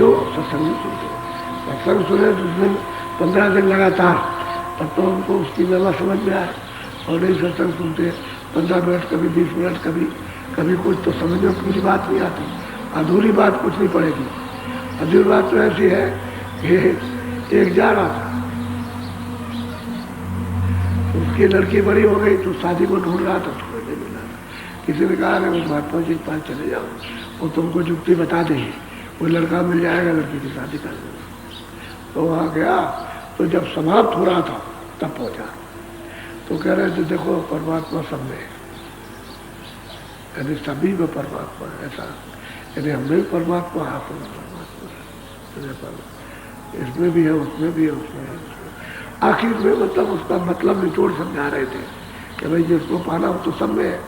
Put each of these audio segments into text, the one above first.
क्यों? सत्संग सुनते। सत्संग सुने तो उस दिन 15 दिन लगातार, तब तो उनको उसकी व्यवस्था समझ में आए। और नहीं सत्संग सुनते 15 मिनट, कभी 20 मिनट, कभी कुछ, तो समझ में पूरी बात नहीं आती। अधूरी बात कुछ नहीं पड़ेगी। अधूरी बात तो ऐसी है कि एक जा रहा था, उसकी लड़की बड़ी हो गई तो शादी को ढूंढ रहा था, थोड़े नहीं मिला। किसी ने कहा वो महात्मा जी के पास चले जाओ, वो तुमको जुक्ति बता देंगे, कोई लड़का मिल जाएगा, लड़की की शादी कर देना। तो वहाँ गया, तो जब समाप्त हो रहा था तब पहुंचा। तो कह रहे थे देखो परमात्मा सब में, यानी सभी में परमात्मा है, ऐसा यानी हम में परमात्मा है, आपको परमात्मा, इसमें भी है, उसमें भी है, उसमें है। आखिर में मतलब उसका मतलब निचोड़ समझा रहे थे कि भाई जिसको पाना हो तो सब में है,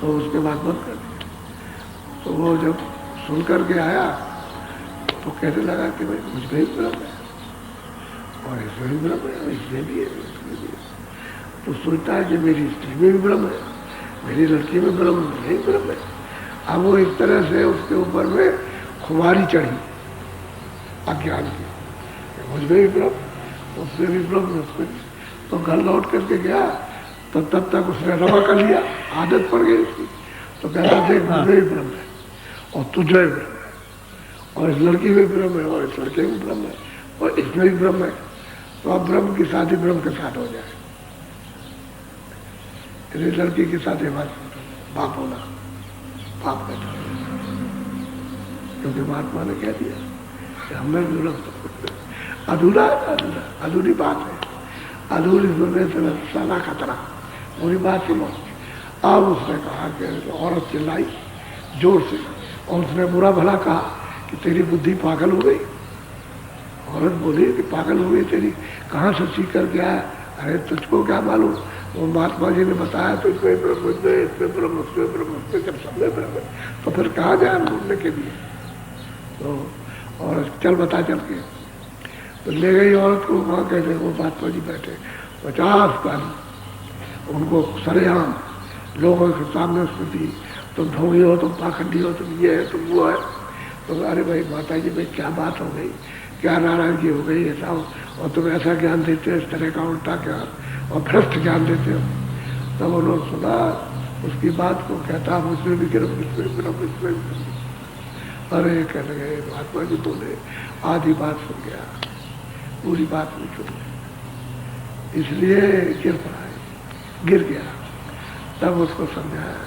तो उसके बाद बंद कर दिया। तो वो जब सुन करके आया तो कहने लगा कि भाई मुझ में ही ब्रह्म है, और इसमें भी ब्रह्म है, इसमें भी है, इसमें भी है। तो सोचता है कि मेरी स्त्री में भी ब्रह्म है, मेरी लड़की में ब्रह्म है, यही ब्रह्म है। अब वो एक तरह से उसके ऊपर में खुमारी चढ़ी अज्ञान की, मुझ में भी ब्रह्म, उसमें भी ब्रह्म, उसमें। तो घर लौट करके गया तो तब तक उसने रमा कर लिया, आदत पड़ गई उसकी। तो कहता देख मुझे भी ब्रह्म है, और तुझे भी ब्रह्म है, और इस लड़की में ब्रह्म है, और इस लड़के में ब्रह्म है, और इसमें भी ब्रह्म है। तो अब ब्रह्म की शादी ब्रह्म के साथ हो जाए। लड़की के साथ बाप होना पाप बैठा, क्योंकि महात्मा ने कह दिया कि हमें अधूरा अधूरी बात है, अधूरी सुनने से सारा खतरा, पूरी बात सुनो। अब उसने कहा कि औरत चिल्लाई जोर से, और उसने बुरा भला कहा कि तेरी बुद्धि पागल हो गई। औरत बोली कि पागल हो गई तेरी, कहाँ से सीख कर गया है? अरे तुझको क्या मालूम, वो महात्मा जी ने बताया तो इसमें ब्रह्म, इसमें ब्रह्म, उसमें ब्रह्म, उसमें जब सबने ब्रह्म, तो फिर कहाँ जाए ढूंढने के लिए? तो और चल बता चल के, तो ले गई औरत को वहाँ, कहते वो महात्मा जी बैठे 50 गाली उनको सरेआम लोगों के सामने उसमें दी, तुम ढोंगी हो, तुम पाखंडी हो, तुम ये है, तुम वो है। तो अरे भाई माता जी भाई क्या बात हो गई, क्या नाराजगी हो गई, ऐसा हो, और तुम ऐसा ज्ञान देते हो, इस तरह का उल्टा ज्ञान और भ्रष्ट ज्ञान देते हो। तब उन्होंने सुना उसकी बात को, कहता मुझमें भी गिरम, इसमें गिरम, इसमें भी। अरे कहने गए महात्मा जी बोले आधी बात सुन गया, पूरी बात नहीं सुनी, इसलिए गिर पड़ा है, गिर गया। तब उसको समझाया,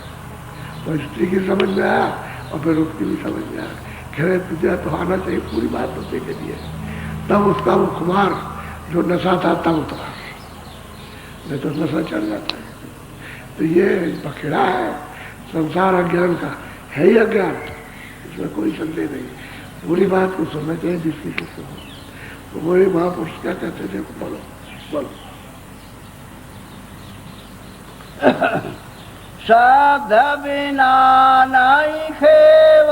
तो स्त्री की समझ में आया और फिर उसकी भी समझ में आया, खैर तुझे तो आना चाहिए पूरी बात होने के लिए। तब उसका वो खुमार जो नशा था तब उतरा, नहीं तो नशा चढ़ जाता है। तो ये बखेड़ा है संसार अज्ञान का, है ही अज्ञान, इसमें कोई संदेह नहीं। पूरी बात को सुनना चाहिए जिसकी को सुनो। तो वही महापुरुष क्या कहते थे, बोलो बोलो। शब्द बिना नहीं खे